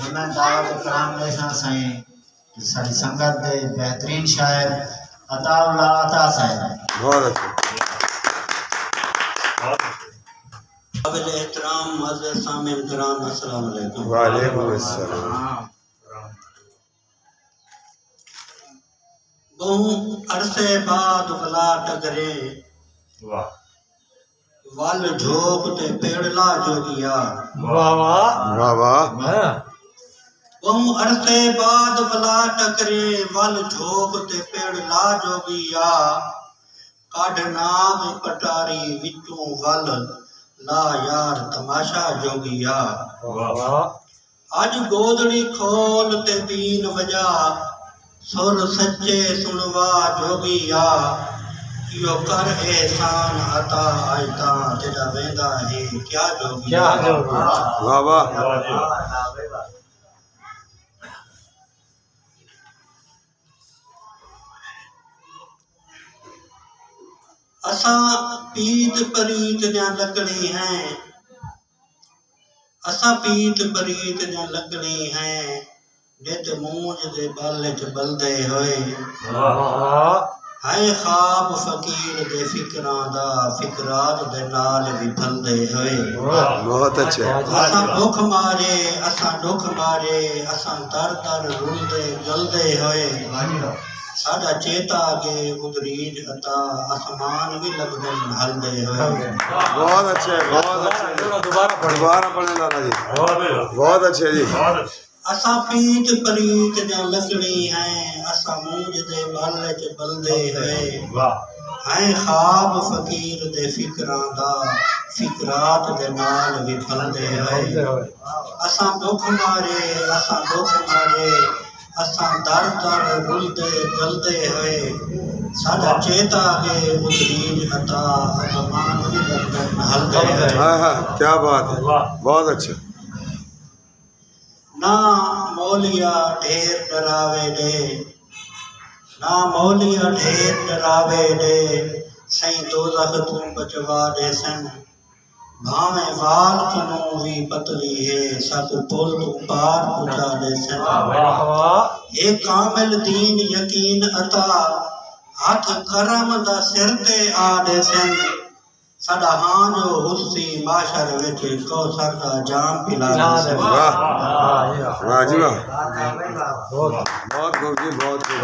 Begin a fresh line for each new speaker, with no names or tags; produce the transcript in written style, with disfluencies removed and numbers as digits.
मैं दावत कलाम लेसा साईं सारी संगत दे बेहतरीन शायर अताउल्लाह अता साहब।
बहुत अच्छा।
काबिल एहतराम मुअज़्ज़ज़ सामिन किराम अस्सलाम वालेकुम।
वालेकुम अस्सलाम।
बहु अरसे बाद वला टकरे वल झोंक ते पेड़ला जोगिया।
वाह वाह
वाह वाह।
बहु अरसे बाद वला टकरे वल झोंक ते पेड़ला जोगिया। काढ़ नाग पटारी विचों वल ला यार तमाशा जोगिया। अज गोदड़ी खोल ते बीन वजा सुर सच्चे सुनवा जोगिया। यो कर एहसान अता आयता तेरा वेंदा है क्या जोगिया।
वाह वाह।
असा पीत परीत जा लगनी है। असा पीत परीत जा लगनी है। नित मूंज दे बल च बलदे होए। है ख्वाब फकीर दे फिक्रां दा फिकरात दे नाल भी फलदे होए।
बहुत अच्छा।
असा दुख मारे असा दुख मारे असा दर दर रुलदे गलदे होए। साडा चेता आगे उदरीज अता आसमान भी लगदे हलदे होए।
बहुत अच्छे बहुत अच्छे। दोबारा पढ़ने लाला जी। बहुत अच्छे जी।
असा पीत परीत जा लगनी है। असा मूंज दे बल च बलदे होए। है ख्वाब फकीर दे फिक्रां दा फिकरात दे नाल भी फलदे होए। असा दुख मारे असा दर दर रुलदे गलदे होए। साडा चेता आगे उदरीज अता आसमान भी लगदे हलदे होए।
हाँ हाँ क्या बात है। बहुत अच्छा।
ना मौलिया ढेर डरावे दे। ना मौलिया ढेर डरावे दे। सही दोज़ख तू बचवा दे सन। भावे वाल कनो भी पतली है। सब पुल तू पार पहुंचा दे सन। एक कामिल दीन यकीन अता हाथ करम दा सिर ते आ दे सन। साडा हां जो हुस्सी माशर विच कौसर दा जाम पिला दे सन।
वाह वाह जी वाह। बहुत खूब जी बहुत खूब।